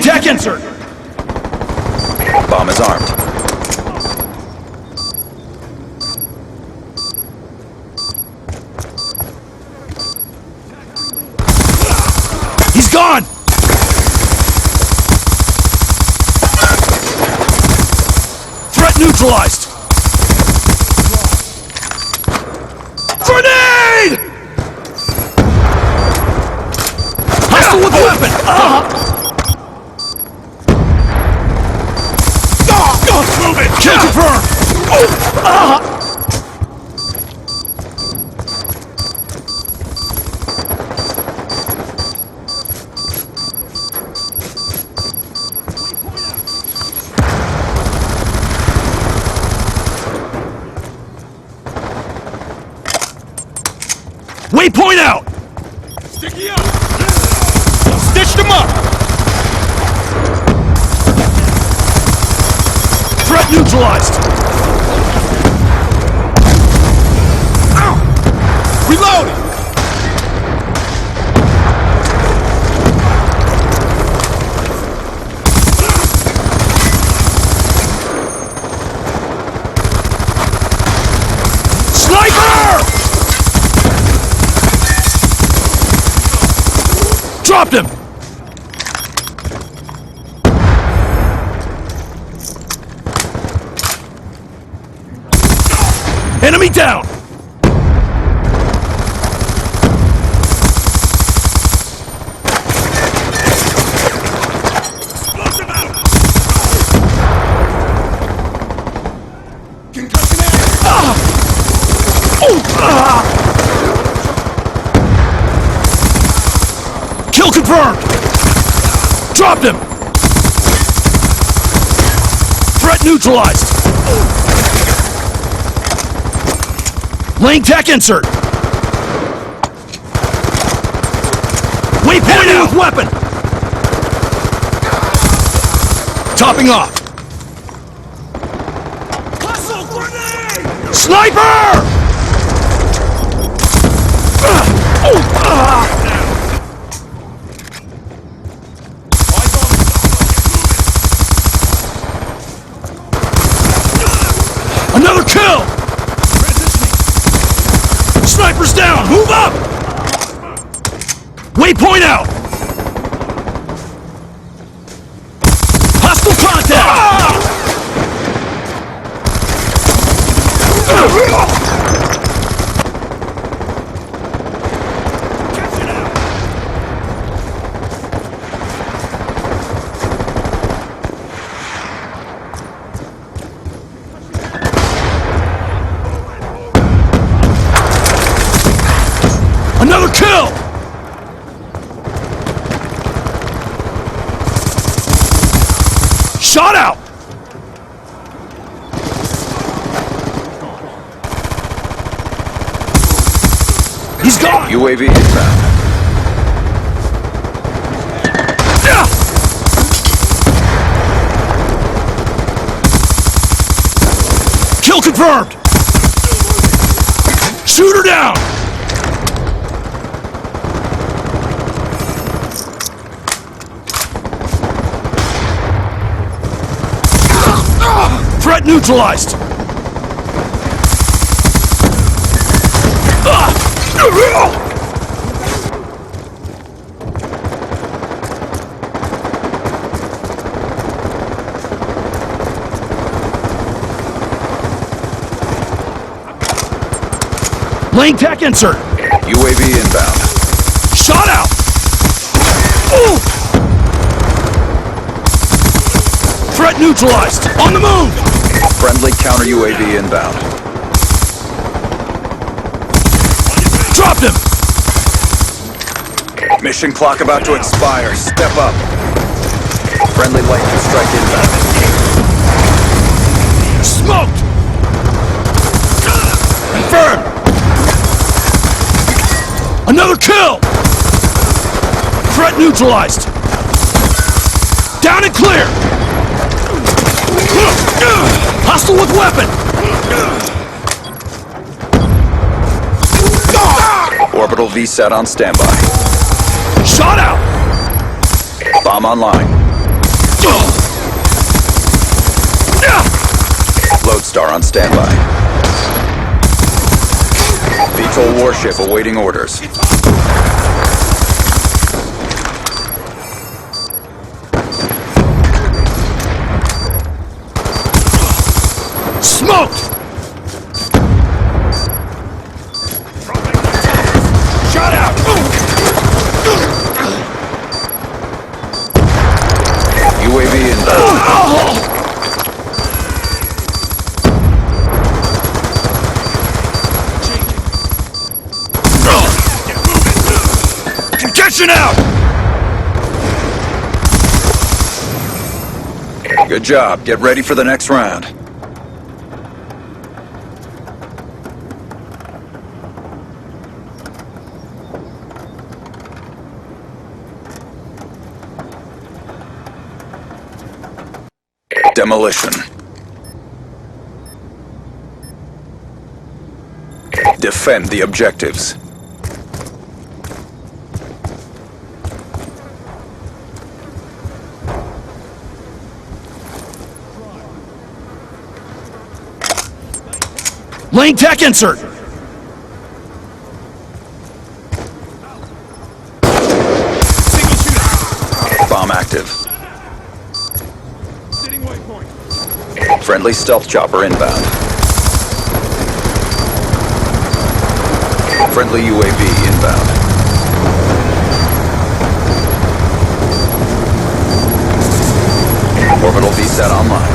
tech insert! Bomb is armed. He's gone! Threat neutralized! Grenade! Hostile with weapon! Move it! Kill confirmed! Waypoint out! Sticky out! Stitched him up! Threat neutralized! Ow! Reloading! Sniper! Dropped him! Enemy down! Explosive out! Concussion out! Kill confirmed! Dropped him! Threat neutralized! Laying tech insert! Waypoint out with weapon! Topping off! Hustle grenade! Sniper! Another kill! Sniper's down! Move up! Waypoint out! Hostile contact! Another kill! Shot out! He's gone! UAV inbound. Kill confirmed! Shoot her down! Threat neutralized! Laying tech insert! UAV inbound. Shot out! Ooh! Threat neutralized! On the move! Friendly counter UAV inbound. Dropped him! Mission clock about to expire. Step up. Friendly lightning strike inbound. Smoked! Confirmed! Another kill! Threat neutralized! Down and clear! Hostile with weapon! Orbital VSAT on standby. Shot out! Bomb online. Lodestar on standby. VTOL warship awaiting orders. Smoked! Shot out! UAV inbound. Congestion out! Good job. Get ready for the next round. Demolition. Defend the objectives. Lane tech insert! Single shooter. Bomb active. Sitting waypoint. Friendly stealth chopper inbound. Friendly UAV inbound. Orbital VSAT online.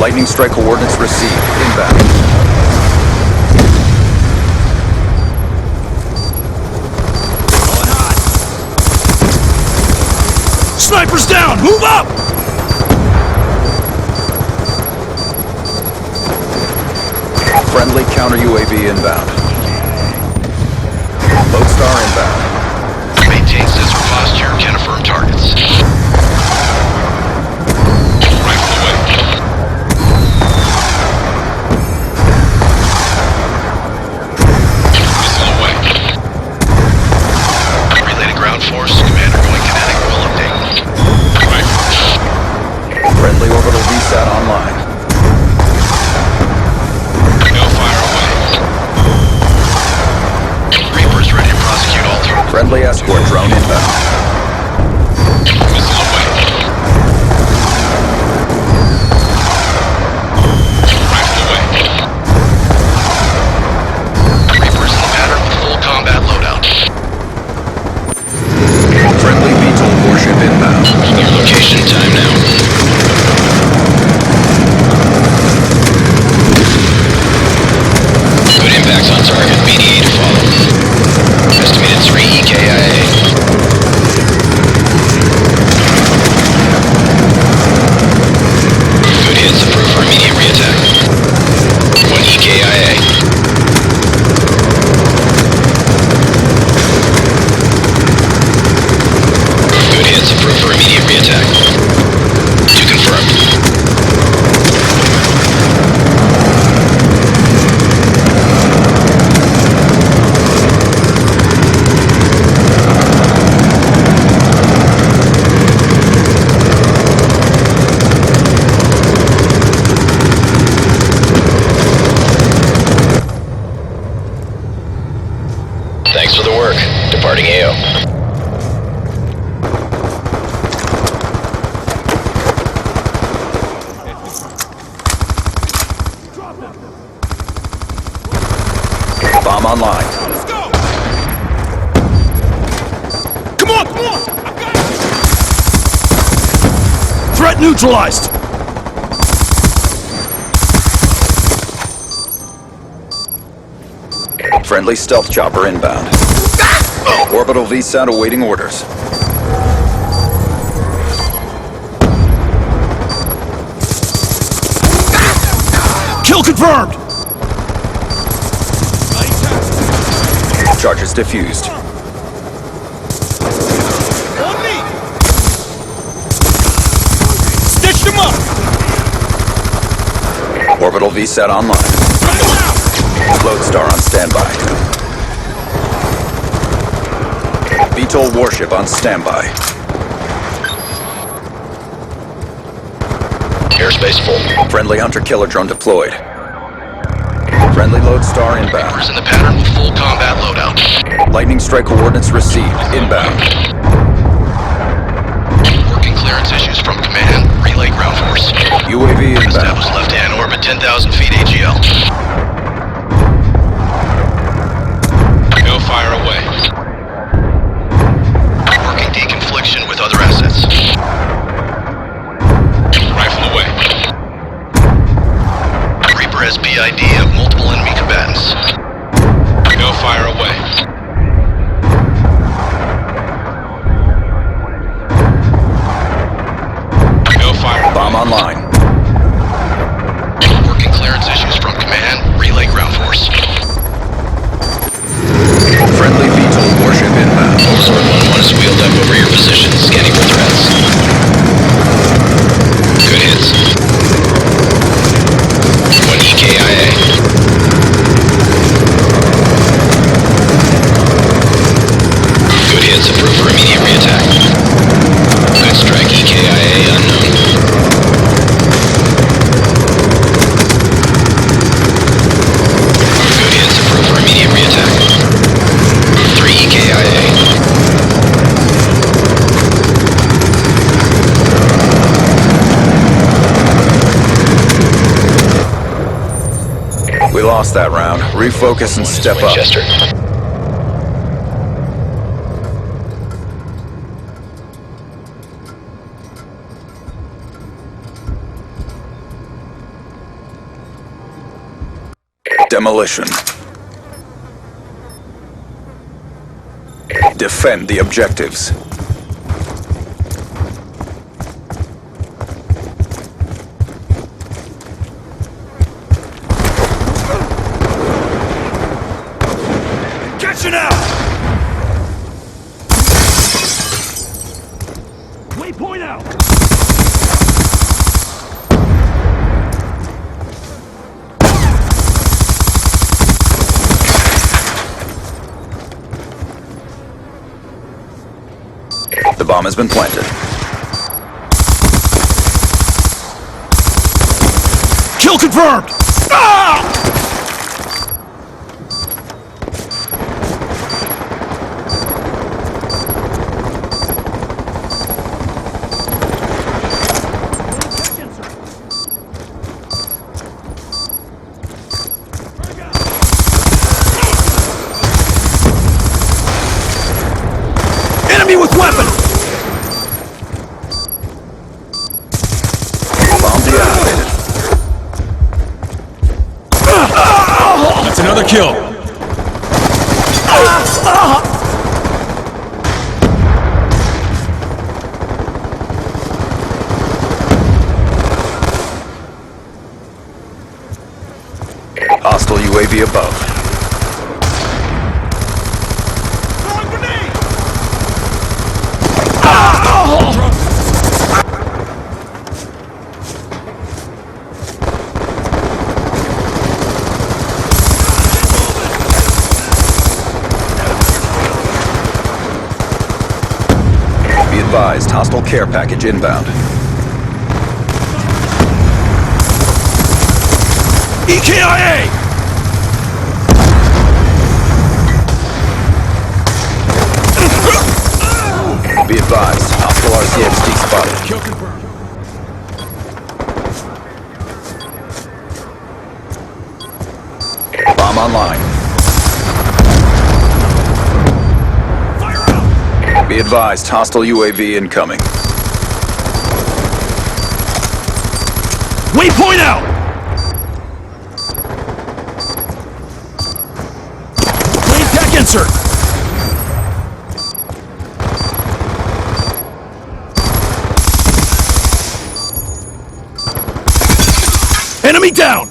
Lightning strike coordinates received. Inbound. Going hot. Snipers down! Move up! Friendly counter UAV inbound. Lodestar inbound. Maintain sensor posture, can affirm targets. Rifle away. Missile away. Relay to ground force, commander going kinetic, will update. Rifle. Friendly orbital VSAT online. No fire away. Reapers ready to prosecute all through. Friendly escort drone inbound. Missile away. Rifle away. Reapers in the pattern with full combat loadout. Friendly VTOL warship inbound. Your location, time now. Good impacts on target. BDA to follow. Estimated 3 EKIA. Good hits approved for immediate reattack. 1 EKIA. Good hits approved for immediate reattack. 2 confirmed. Thanks for the work. Departing AO. Bomb online. Let's go. Come on, come on. I got you. Threat neutralized! Friendly stealth chopper inbound. Orbital VSAT awaiting orders. Kill confirmed! Charges diffused. On me. Stitched him up. Orbital VSAT online. Run him out. Lodestar on standby. VTOL warship on standby. Airspace full. Friendly hunter-killer drone deployed. Friendly lodestar inbound. Vapors in the pattern with full combat loadout. Lightning strike coordinates received. Inbound. Working clearance issues from command. Relay ground force. UAV inbound. Established left-hand orbit 10,000 feet AGL. No fire away. Working deconfliction with other assets. Rifle away. Reaper has BID of multiple enemy combatants. No fire away. No fire. Bomb online. Working clearance issues from command. Relay ground force. Friendly VTOL warship inbound. Overlord 1-1 is wheeled up over your position, scanning for threats. Good hits. 1 EKIA. Good hits, approved for immediate reattack. Good strike, EKIA unknown. Good hits, approved for immediate reattack. 3 EKIA. We lost that round. Refocus and step up. Winchester. Demolition. Defend the objectives. Catching out! Waypoint out! The bomb has been planted. Kill confirmed! Ah! Enemy with weapon! Bomb deactivated. That's another kill. Hostile UAV above. Be advised, hostile care package inbound. EKIA! Be advised, hostile RCXD spotted. Kill confirmed. Bomb online. Fire out! Be advised, hostile UAV incoming. Waypoint out! Lane tech insert! Enemy down!